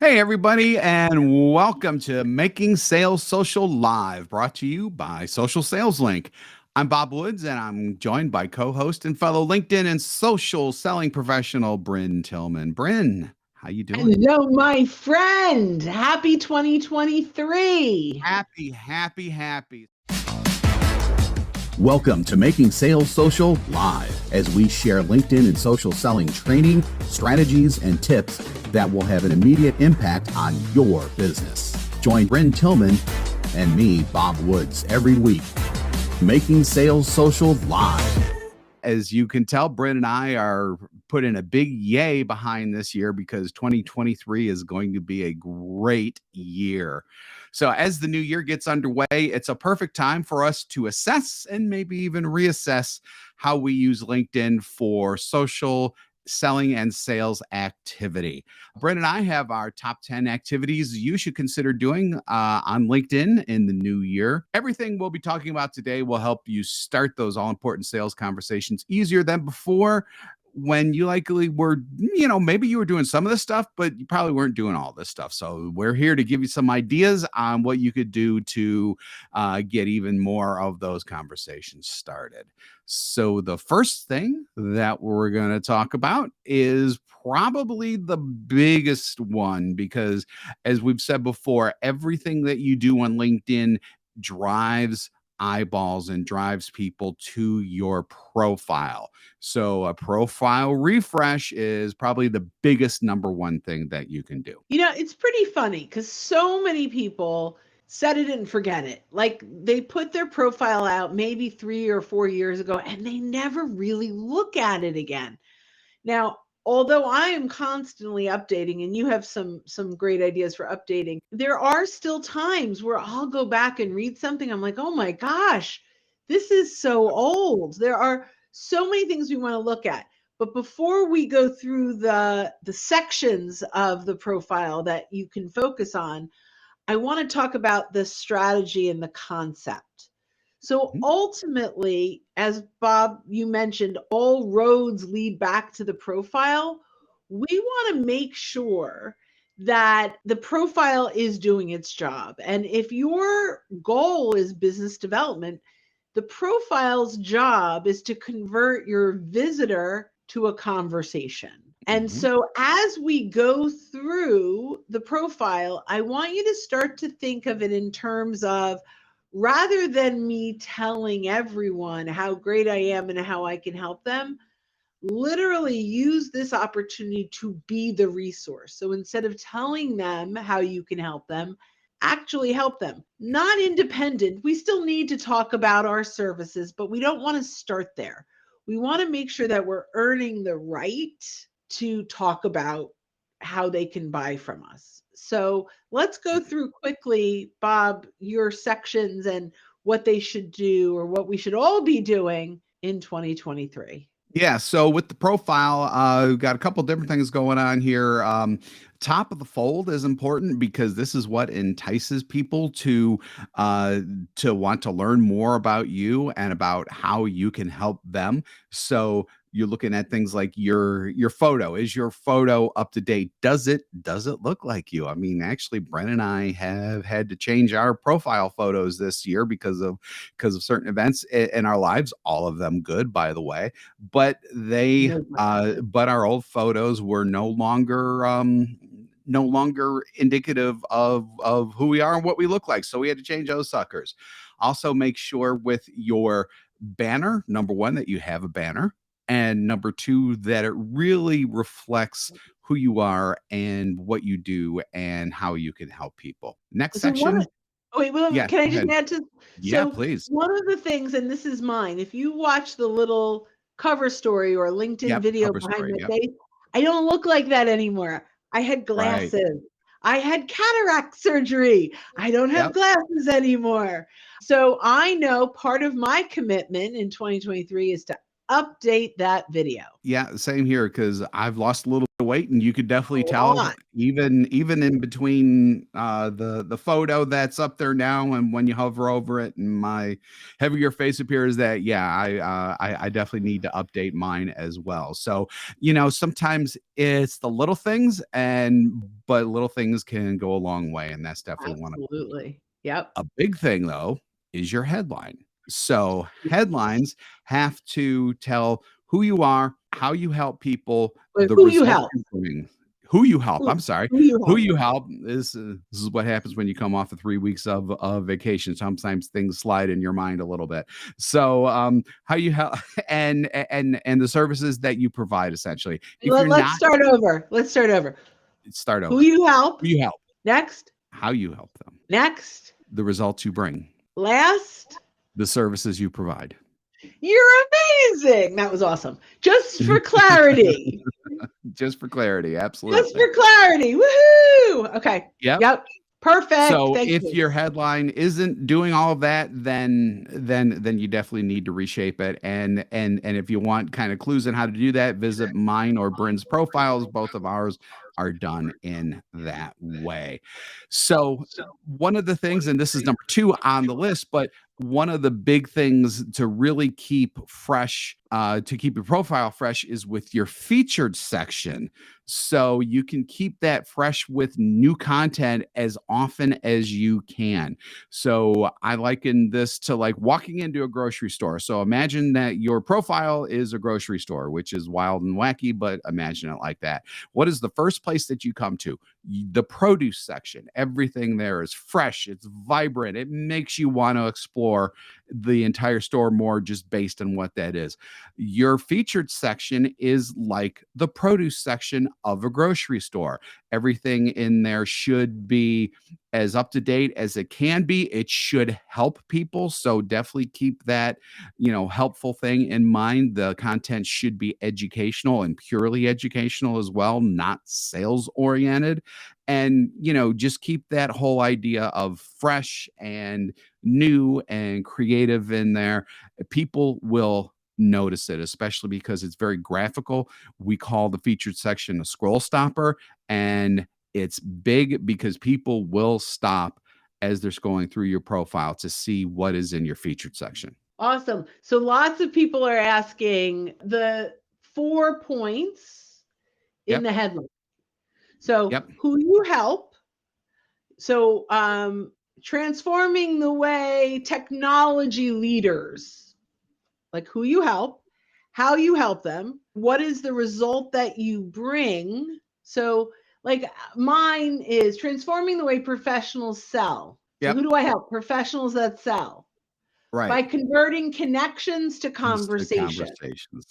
Hey, everybody, and welcome to Making Sales Social Live, brought to you by Social Sales Link. I'm Bob Woods, and I'm joined by co-host and fellow LinkedIn and social selling professional, Bryn Tillman. Bryn, how you doing? Hello, my friend. Happy 2023. Happy. Welcome to Making Sales Social Live, as we share LinkedIn and social selling training, strategies, and tips that will have an immediate impact on your business. Join Bryn Tillman and me, Bob Woods, every week. Making Sales Social Live. As you can tell, Bryn and I are putting a big yay behind this year because 2023 is going to be a great year. So as the new year gets underway, it's a perfect time for us to assess and maybe even reassess how we use LinkedIn for social selling and sales activity. Brent and I have our top 10 activities you should consider doing on LinkedIn in the new year. Everything we'll be talking about today will help you start those all-important sales conversations easier than before, when you likely were, maybe you were doing some of this stuff, but you probably weren't doing all this stuff. So we're here to give you some ideas on what you could do to get even more of those conversations started. So the first thing that we're going to talk about is probably the biggest one, because as we've said before, everything that you do on LinkedIn drives eyeballs and drives people to your profile. So a profile refresh is probably the biggest number one thing that you can do. It's pretty funny because so many people set it and forget it. Like they put their profile out maybe 3 or 4 years ago and they never really look at it again. Now, although I am constantly updating and you have some great ideas for updating, there are still times where I'll go back and read something. I'm like, oh my gosh, this is so old. There are so many things we want to look at. But before we go through the sections of the profile that you can focus on, I want to talk about the strategy and the concept. So ultimately, as Bob, you mentioned, all roads lead back to the profile. We want to make sure that the profile is doing its job. And if your goal is business development, the profile's job is to convert your visitor to a conversation. And so as we go through the profile, I want you to start to think of it in terms of, rather than me telling everyone how great I am and how I can help them, literally use this opportunity to be the resource. So instead of telling them how you can help them, actually help them. Not independent. We still need to talk about our services, but we don't want to start there. We want to make sure that we're earning the right to talk about how they can buy from us. So let's go through quickly, Bob, your sections and what they should do or what we should all be doing in 2023. Yeah, so with the profile, we've got a couple different things going on here. Top of the fold is important because this is what entices people to want to learn more about you and about how you can help them. So you're looking at things like your photo. Is your photo up to date? Does it look like you? I mean, actually, Brent and I have had to change our profile photos this year because of certain events in our lives. All of them good, by the way, but but our old photos were no longer indicative of who we are and what we look like. So we had to change those suckers. Also, make sure with your banner, number one, that you have a banner. And number two, that it really reflects who you are and what you do and how you can help people. Next section. Yeah, Can I go just ahead. add to? Yeah, So please. one of the things, and this is mine, if you watch the little cover story or LinkedIn Yep, video cover behind story. my Yep. face, I don't look like that anymore. I had Right. glasses. I had cataract surgery. I don't have Yep. glasses anymore. So I know part of my commitment in 2023 is to update that video. Yeah, same here because I've lost a little bit of weight, and you could definitely A tell lot. even in between the photo that's up there now and when you hover over it, and my heavier face appears. That I definitely need to update mine as well. So sometimes it's the little things, but little things can go a long way, and that's definitely one of them. Absolutely. Yep. A big thing, though, is your headline. So, headlines have to tell who you are, how you help people, But the who you results help? you're bringing. Who you help, Who, I'm sorry. who you Who help? you help this is what happens when you come off of 3 weeks of vacation. Sometimes things slide in your mind a little bit. So, how you help and the services that you provide, essentially. If you're Let's not, start over. Let's start over. start Who over. you help? Who you help, Next. how you help them, Next. the results you bring, Last. the services you provide. You're amazing. That was awesome. Just for clarity. Just for clarity, Just absolutely. for clarity. Woohoo. Okay. Yep. Yep. Perfect. So Thank if you. your headline isn't doing all of that, then you definitely need to reshape it. And if you want kind of clues on how to do that, visit mine or Bryn's profiles. Both of ours are done in that way. So one of the things, and this is number 2 on the list, but one of the big things to really keep fresh, to keep your profile fresh, is with your featured section. So you can keep that fresh with new content as often as you can. So I liken this to like walking into a grocery store. So imagine that your profile is a grocery store, which is wild and wacky, but imagine it like that. What is the first place that you come to? The produce section. Everything there is fresh, it's vibrant, it makes you want to explore the entire store more just based on what that is. Your featured section is like the produce section of a grocery store. Everything in there should be as up to date as it can be. It should help people. So definitely keep that, helpful thing in mind. The content should be educational and purely educational as well, not sales oriented. And, just keep that whole idea of fresh and new and creative in there. People will notice it, especially because it's very graphical. We call the featured section a scroll stopper, and it's big because people will stop as they're scrolling through your profile to see what is in your featured section. Awesome. So lots of people are asking the 4 points in Yep. the headline. So Yep. who you help. So transforming the way technology leaders, like who you help, how you help them, what is the result that you bring. So like mine is transforming the way professionals sell. So who Yep. do I help? Professionals that sell by Right. converting connections to It's the conversation, conversations.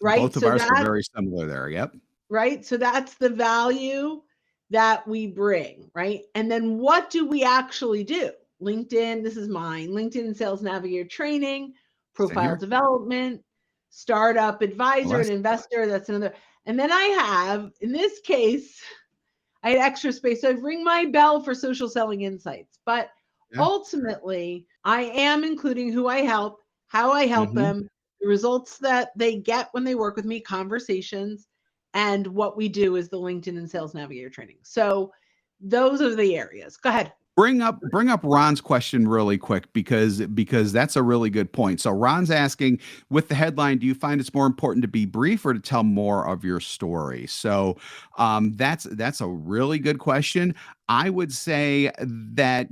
right? Both of So ours are that very similar there. Yep. right? So that's the value that we bring, right? And then what do we actually do? LinkedIn, this is mine, LinkedIn Sales Navigator training, Same profile here. development, startup advisor and LS. investor. That's another. And then I have, in this case, I had extra space. So I ring my bell for social selling insights. But Yeah. ultimately, I am including who I help, how I help Hmm. them, the results that they get when they work with me, conversations, and what we do is the LinkedIn and Sales Navigator training. So those are the areas. Go ahead. Bring up Ron's question really quick because that's a really good point. So Ron's asking, with the headline, do you find it's more important to be brief or to tell more of your story? So that's a really good question. I would say that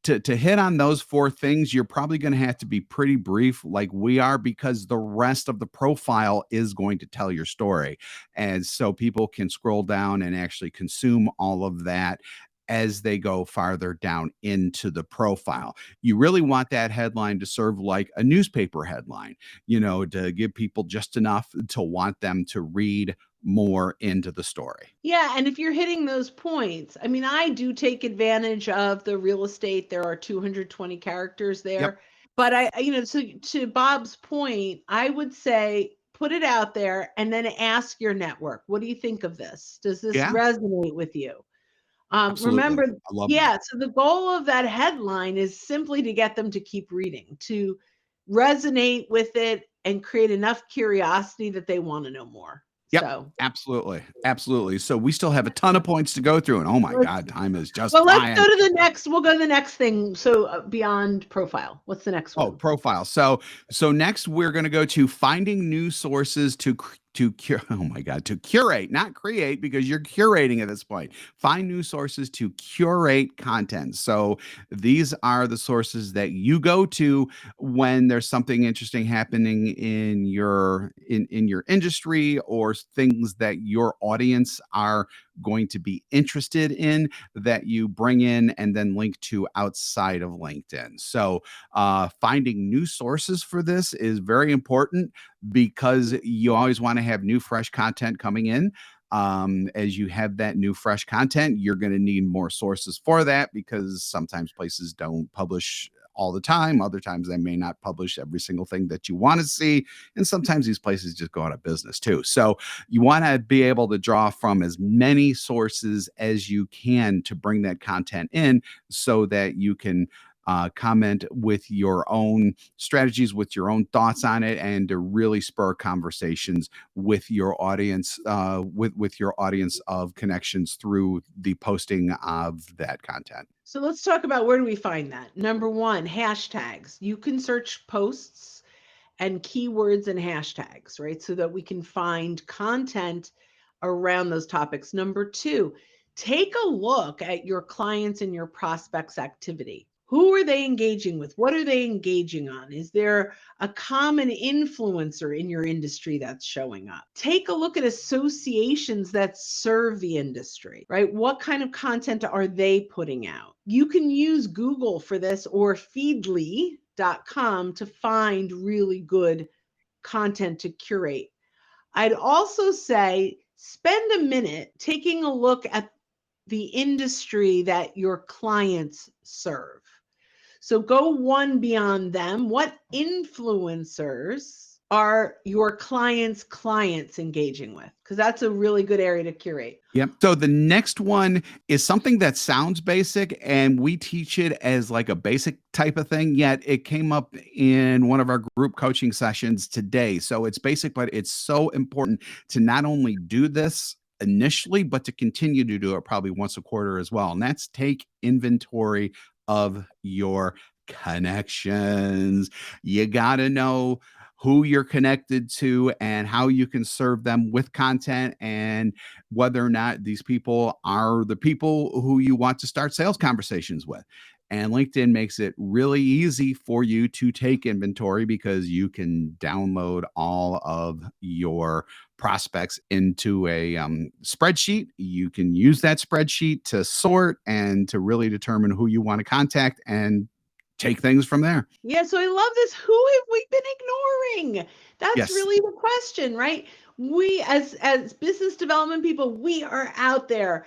to hit on those 4 things, you're probably going to have to be pretty brief, like we are, because the rest of the profile is going to tell your story, and so people can scroll down and actually consume all of that as they go farther down into the profile. You really want that headline to serve like a newspaper headline, to give people just enough to want them to read more into the story. Yeah, and if you're hitting those points, I mean, I do take advantage of the real estate. There are 220 characters Yep. there. But so to Bob's point, I would say put it out there and then ask your network, what do you think of this? Does this Yeah, resonate with you? absolutely. Remember, I love that. yeah, so the goal of that headline is simply to get them to keep reading, to resonate with it, and create enough curiosity that they want to know more. Yep. So Absolutely. Absolutely. So we still have a ton of points to go through. And oh my let's God, time is just well, let's flying. go to the next. We'll go to the next thing. So beyond profile, what's the next Oh, one? profile. So next we're going to go to finding new sources to cure. Oh my God, to curate, not create, because you're curating at this point. Find new sources to curate content. So these are the sources that you go to when there's something interesting happening in your industry, or things that your audience are going to be interested in, that you bring in and then link to outside of LinkedIn. So finding new sources for this is very important, because you always want to have new, fresh content coming in. As you have that new, fresh content, you're going to need more sources for that, because sometimes places don't publish all the time. Other times they may not publish every single thing that you want to see. And sometimes these places just go out of business too. So you want to be able to draw from as many sources as you can to bring that content in, so that you can comment with your own strategies, with your own thoughts on it, and to really spur conversations with your audience, with your audience of connections through the posting of that content. So let's talk about, where do we find that? Number one, hashtags. You can search posts and keywords and hashtags, right? So that we can find content around those topics. Number two, take a look at your clients and your prospects' activity. Who are they engaging with? What are they engaging on? Is there a common influencer in your industry that's showing up? Take a look at associations that serve the industry, right? What kind of content are they putting out? You can use Google for this, or feedly.com, to find really good content to curate. I'd also say spend a minute taking a look at the industry that your clients serve. So go one beyond them. What influencers are your clients engaging with? Because that's a really good area to curate. Yep. So the next one is something that sounds basic, and we teach it as like a basic type of thing, yet it came up in one of our group coaching sessions today. So it's basic, but it's so important to not only do this initially, but to continue to do it probably once a quarter as well. And that's take inventory of your connections. You got to know who you're connected to and how you can serve them with content, and whether or not these people are the people who you want to start sales conversations with. And LinkedIn makes it really easy for you to take inventory, because you can download all of your prospects into a spreadsheet. You can use that spreadsheet to sort and to really determine who you want to contact, and take things from there. Yeah, so I love this. Who have we been ignoring? That's Yes. really the question, right? We, as business development people, we are out there,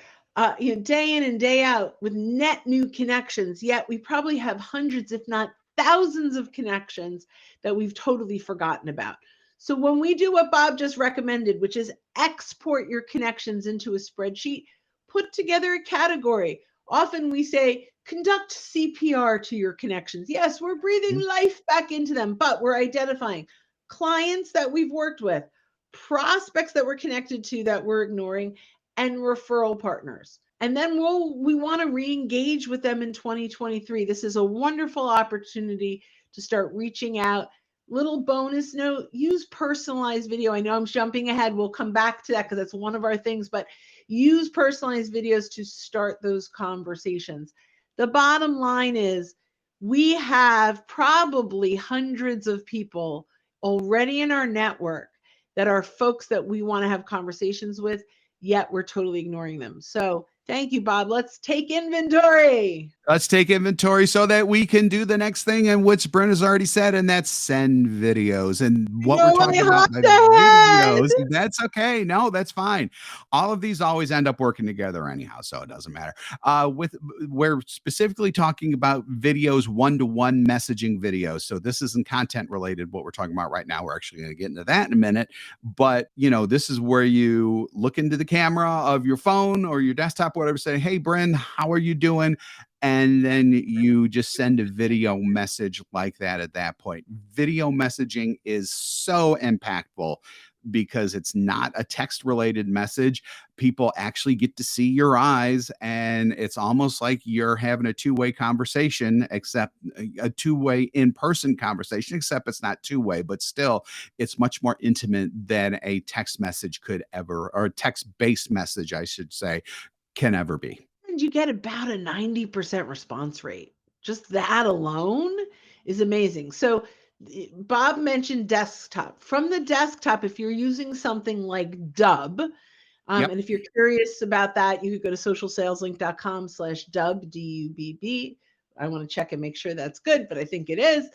day in and day out with net new connections. Yet we probably have hundreds, if not thousands, of connections that we've totally forgotten about. So when we do what Bob just recommended, which is export your connections into a spreadsheet, put together a category. Often we say, conduct CPR to your connections. Yes, we're breathing life back into them, but we're identifying clients that we've worked with, prospects that we're connected to that we're ignoring, and referral partners. And then we want to re-engage with them in 2023. This is a wonderful opportunity to start reaching out. Little bonus note, use personalized video. I know I'm jumping ahead. We'll come back to that because that's one of our things, but use personalized videos to start those conversations. The bottom line is, we have probably hundreds of people already in our network that are folks that we want to have conversations with, yet we're totally ignoring them. So thank you, Bob. Let's take inventory. Let's take inventory so that we can do the next thing, and which Brent has already said, and that's send videos. And what we're No, I talking about, hopped the ahead. videos, that's okay. No, that's fine. All of these always end up working together anyhow, so it doesn't matter. We're specifically talking about videos, one-to-one messaging videos. So this isn't content related, what we're talking about right now. We're actually going to get into that in a minute. But this is where you look into the camera of your phone or your desktop, whatever, say, hey, Brent, how are you doing? and then you just send a video message like that at that point. Video messaging is so impactful because it's not a text related message. People actually get to see your eyes, and it's almost like you're having a two-way conversation, except a two-way in-person conversation, except it's not two-way, but still it's much more intimate than a text message could ever, or a text-based message, I should say, can ever be. And you get about a 90% response rate. Just that alone is amazing. So Bob mentioned desktop. From the desktop, if you're using something like Dub, Yep. and if you're curious about that, you could go to socialsaleslink.com/dub, DUBB. I want to check and make sure that's good, but I think it is.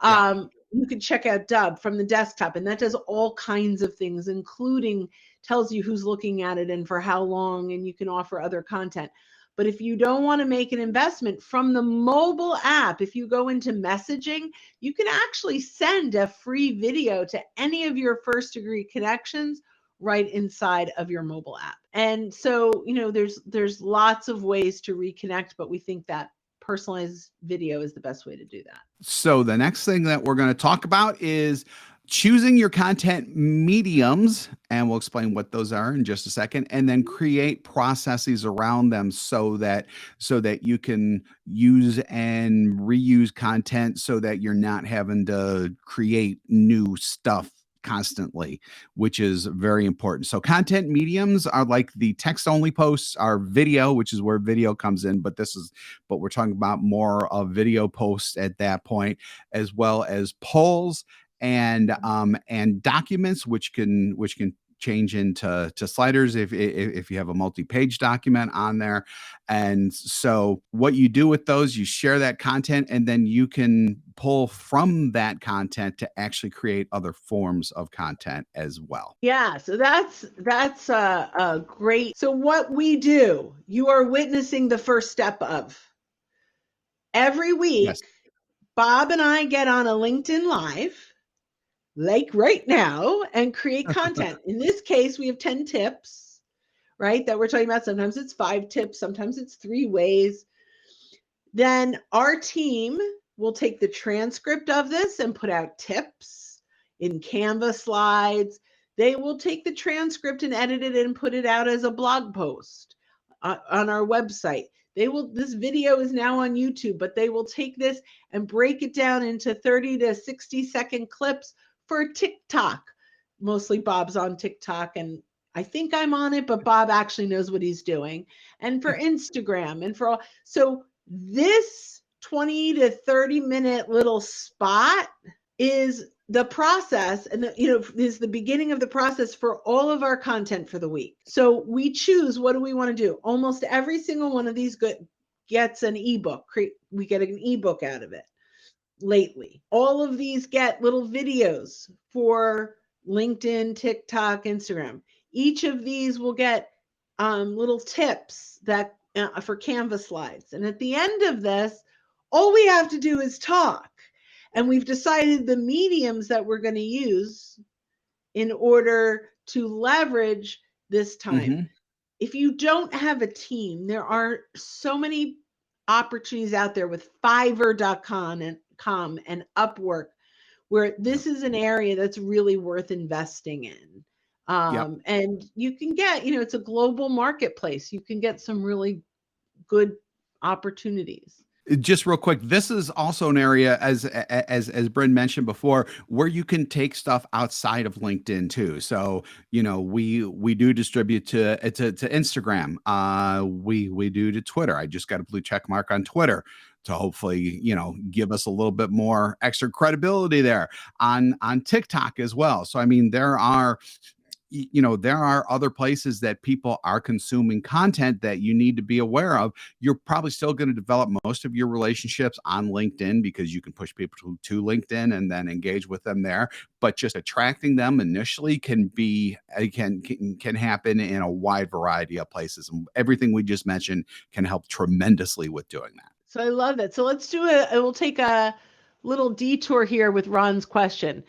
Yeah. You can check out Dub from the desktop, and that does all kinds of things, including tells you who's looking at it and for how long, and you can offer other content. But if you don't want to make an investment from the mobile app, if you go into messaging, you can actually send a free video to any of your first degree connections right inside of your mobile app. And so, there's lots of ways to reconnect, but we think that personalized video is the best way to do that. So the next thing that we're going to talk about is choosing your content mediums, and we'll explain what those are in just a second, and then create processes around them so that you can use and reuse content so that you're not having to create new stuff constantly, which is very important. So content mediums are like the text only posts, are video, which is where video comes in, but we're talking about more of video posts at that point, as well as polls and documents, which can change into sliders if you have a multi-page document on there. And so what you do with those, you share that content, and then you can pull from that content to actually create other forms of content as well. Yeah, so that's a great. So what we do, you are witnessing the first step of. Every week, Yes. Bob and I get on a LinkedIn Live, like right now, and create content. In this case, we have 10 tips, right, that we're talking about. Sometimes it's 5 tips, sometimes it's 3 ways. Then our team will take the transcript of this and put out tips in Canva slides. They will take the transcript and edit it and put it out as a blog post on our website. This video is now on YouTube, but they will take this and break it down into 30 to 60-second clips for TikTok. Mostly Bob's on TikTok, and I think I'm on it, but Bob actually knows what he's doing. And for Instagram and for all. So this 20 to 30 minute little spot is the process, and is the beginning of the process for all of our content for the week. So we choose, what do we want to do? Almost every single one of these gets an ebook. We get an ebook out of it lately. All of these get little videos for LinkedIn, TikTok, Instagram. Each of these will get little tips that for Canva slides. And at the end of this, all we have to do is talk. And we've decided the mediums that we're going to use in order to leverage this time. Mm-hmm. If you don't have a team, there are so many opportunities out there with Fiverr.com and Upwork, where this is an area that's really worth investing in. Yep. And you can get, it's a global marketplace. You can get some really good opportunities. Just real quick, this is also an area, as Bryn mentioned before, where you can take stuff outside of LinkedIn too. So we do distribute to Instagram. We do to Twitter. I just got a blue check mark on Twitter to hopefully give us a little bit more extra credibility there on TikTok as well. So I mean, there are other places that people are consuming content that you need to be aware of. You're probably still going to develop most of your relationships on LinkedIn because you can push people to LinkedIn and then engage with them there. But just attracting them initially can happen in a wide variety of places. And everything we just mentioned can help tremendously with doing that. So I love that. So we'll take a little detour here with Ron's question.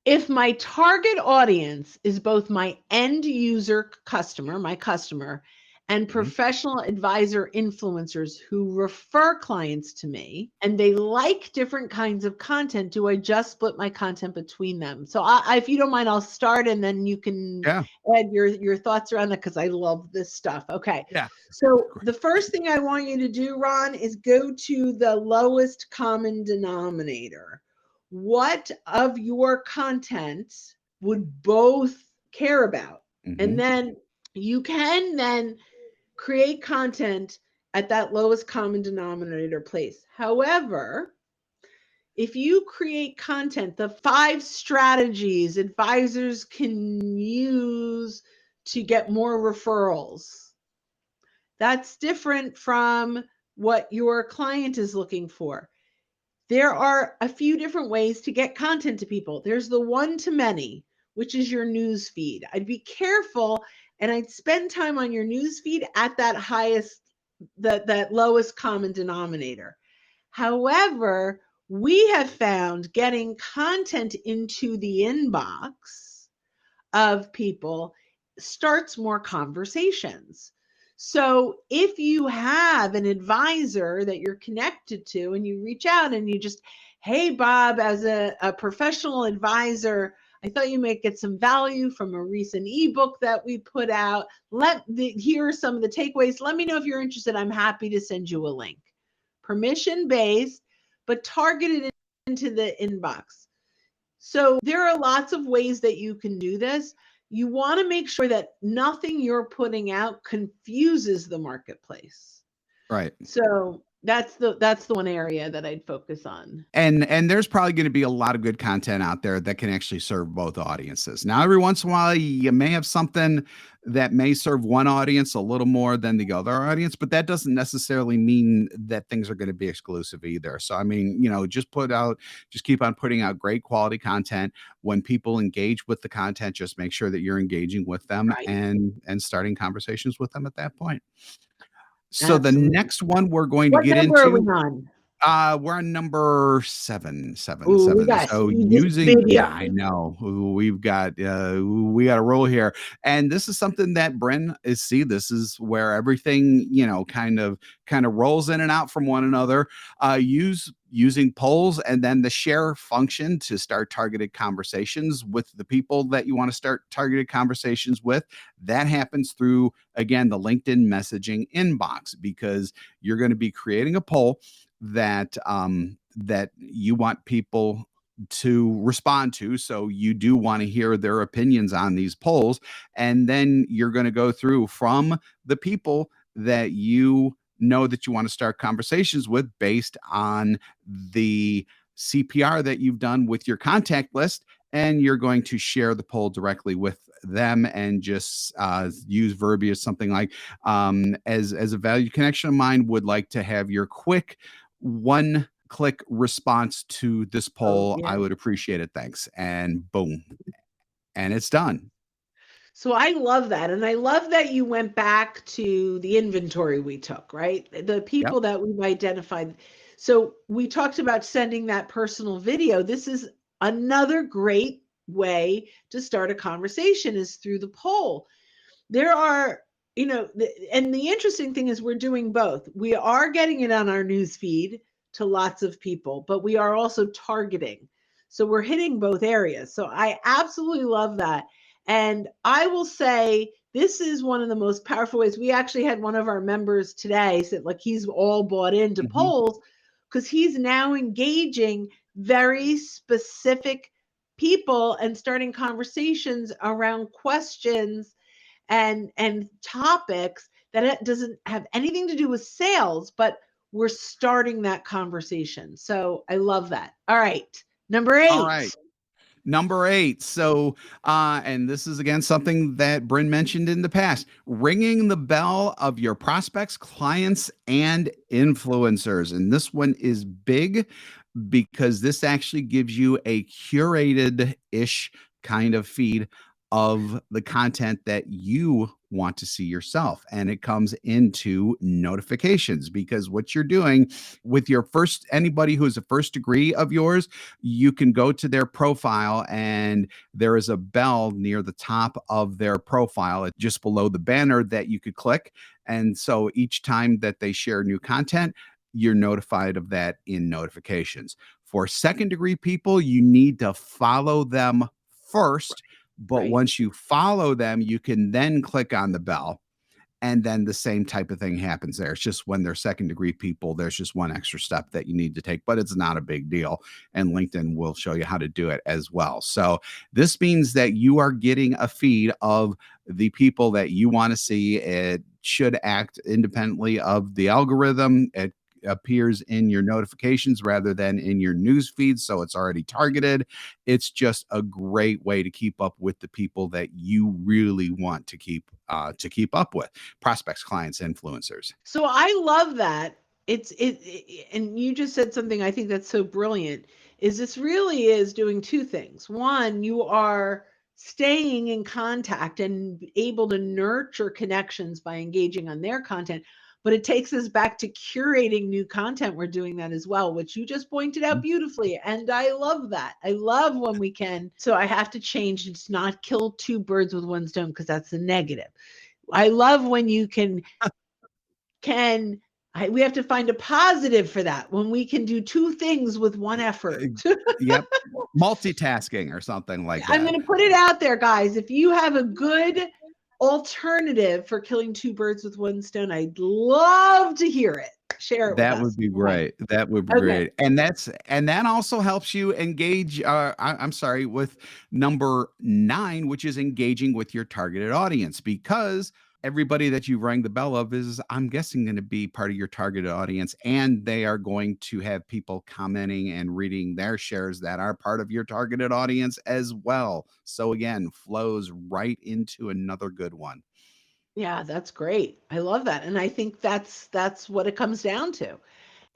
If my target audience is both my end user customer, my customer, and professional advisor influencers who refer clients to me, and they like different kinds of content. Do I just split my content between them? So if you don't mind, I'll start and then you can Yeah. add your thoughts around that, because I love this stuff. Okay. Yeah. So Great. the first thing I want you to do, Ron, is go to the lowest common denominator. What of your content would both care about? And then you can then create content at that lowest common denominator place. However, if you create content, the 5 strategies advisors can use to get more referrals, that's different from what your client is looking for. There are a few different ways to get content to people. There's the one to many, which is your news feed. I'd be careful and I'd spend time on your news feed at that highest, that lowest common denominator. However, we have found getting content into the inbox of people starts more conversations. So if you have an advisor that you're connected to and you reach out and you just, hey, Bob, as a professional advisor, I thought you might get some value from a recent ebook that we put out. Here are some of the takeaways. Let me know if you're interested. I'm happy to send you a link. Permission based, but targeted into the inbox. So there are lots of ways that you can do this. You want to make sure that nothing you're putting out confuses the marketplace. Right. So that's the one area that I'd focus on. And there's probably going to be a lot of good content out there that can actually serve both audiences. Now, every once in a while, you may have something that may serve one audience a little more than the other audience, but that doesn't necessarily mean that things are going to be exclusive either. So, I mean, just keep on putting out great quality content. When people engage with the content, just make sure that you're engaging with them Right. and starting conversations with them at that point. So the Absolutely. next one we're going to What get number are we into, on? we're on number 7. Oh, we got to So speed this baby up. I know we got a roll here, and this is something that Bryn is. See, this is where everything kind of rolls in and out from one another. Using polls and then the share function to start targeted conversations with the people that you want to start targeted conversations with. That happens through, again, the LinkedIn messaging inbox, because you're going to be creating a poll that you want people to respond to. So you do want to hear their opinions on these polls. And then you're going to go through from the people that you know that you want to start conversations with based on the CPR that you've done with your contact list. And you're going to share the poll directly with them and just use verbiage, something like, as a value connection of mine, would like to have your quick one-click response to this poll. Yeah. I would appreciate it. Thanks. And boom. And it's done. So I love that. And I love that you went back to the inventory we took, right? The people that we've identified. So we talked about sending that personal video. This is another great way to start a conversation, is through the poll. There are, and the interesting thing is we're doing both. We are getting it on our news feed to lots of people, but we are also targeting. So we're hitting both areas. So I absolutely love that. And I will say this is one of the most powerful ways. We actually had one of our members today said, like, he's all bought into polls because he's now engaging very specific people and starting conversations around questions and topics that it doesn't have anything to do with sales, but we're starting that conversation. So I love that. All right. Number 8. All right. Number 8. So, and this is again something that Bryn mentioned in the past: ringing the bell of your prospects, clients, and influencers. And this one is big because this actually gives you a curated-ish kind of feed of the content that you want to see yourself. And it comes into notifications, because what you're doing with your anybody who is a first degree of yours, you can go to their profile and there is a bell near the top of their profile, just below the banner, that you could click. And so each time that they share new content, you're notified of that in notifications. For second degree people, you need to follow them first. But Right. once you follow them, you can then click on the bell. And then the same type of thing happens there. It's just when they're second degree people, there's just one extra step that you need to take, but it's not a big deal. And LinkedIn will show you how to do it as well. So this means that you are getting a feed of the people that you want to see. It should act independently of the algorithm. It appears in your notifications rather than in your news feed, so it's already targeted. It's just a great way to keep up with the people that you really want to keep up with: prospects, clients, influencers. So I love that. And you just said something I think that's so brilliant, is this really is doing two things. One, you are staying in contact and able to nurture connections by engaging on their content, but it takes us back to curating new content. We're doing that as well, which you just pointed out beautifully. And I love that. I love when we can. So I have to change. It's not kill two birds with one stone, because that's a negative. I love when you we have to find a positive for that, when we can do two things with one effort. Yep. Multitasking or something like I'm that. going to put it out there, guys. If you have a good alternative for killing two birds with one stone, I'd love to hear it. Share it with us. That would be great. That would be great. And that also helps you engage. I'm sorry, with number 9, which is engaging with your targeted audience, because everybody that you rang the bell of is, I'm guessing, going to be part of your targeted audience, and they are going to have people commenting and reading their shares that are part of your targeted audience as well. So again, flows right into another good one. Yeah, that's great. I love that. And I think that's what it comes down to.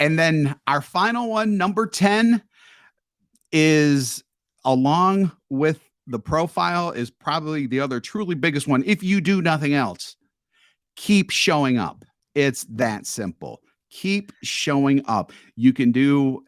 And then our final one, number 10, is, along with the profile, is probably the other truly biggest one. If you do nothing else, keep showing up. It's that simple. Keep showing up. You can do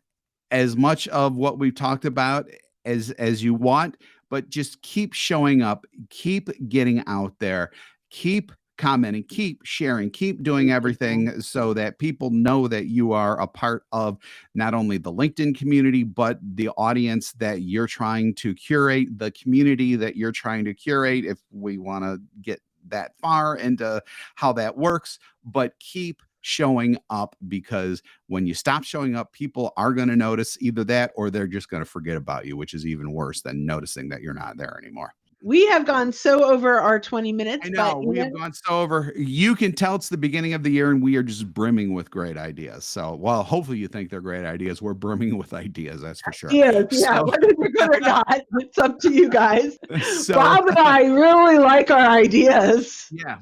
as much of what we've talked about as you want, but just keep showing up, keep getting out there, keep commenting, keep sharing, keep doing everything so that people know that you are a part of not only the LinkedIn community, but the audience that you're trying to curate, the community that you're trying to curate, if we want to get that far into how that works. But keep showing up, because when you stop showing up, people are going to notice either that, or they're just going to forget about you, which is even worse than noticing that you're not there anymore. We have gone so over our 20 minutes. I know, we have gone so over. You can tell it's the beginning of the year, and we are just brimming with great ideas. So, well, hopefully you think they're great ideas. We're brimming with ideas, that's for sure. Yeah, whether they're good or not, it's up to you guys. So, Bob and I really like our ideas. I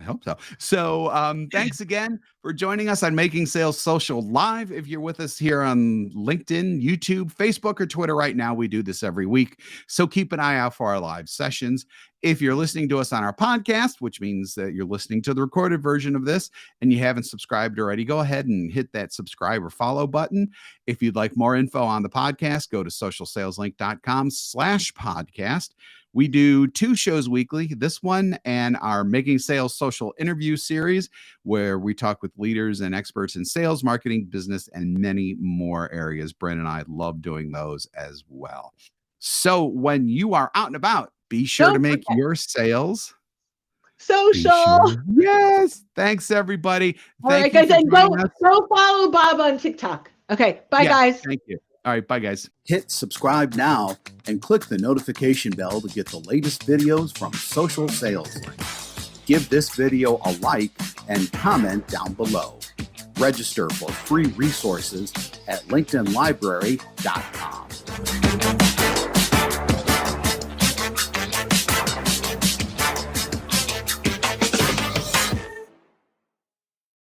hope so. So thanks again for joining us on Making Sales Social Live. If you're with us here on LinkedIn, YouTube, Facebook, or Twitter right now, we do this every week. So keep an eye out for our live sessions. If you're listening to us on our podcast, which means that you're listening to the recorded version of this, and you haven't subscribed already, go ahead and hit that subscribe or follow button. If you'd like more info on the podcast, go to socialsaleslink.com/podcast. We do 2 shows weekly, this one and our Making Sales Social interview series, where we talk with leaders and experts in sales, marketing, business, and many more areas. Brent and I love doing those as well. So when you are out and about, be sure to make your sales social. Yes. Thanks, everybody. All right, guys, and go follow Bob on TikTok. Okay, bye, guys. Thank you. All right, bye, guys. Hit subscribe now and click the notification bell to get the latest videos from Social Sales Link. Give this video a like and comment down below. Register for free resources at linkedinlibrary.com.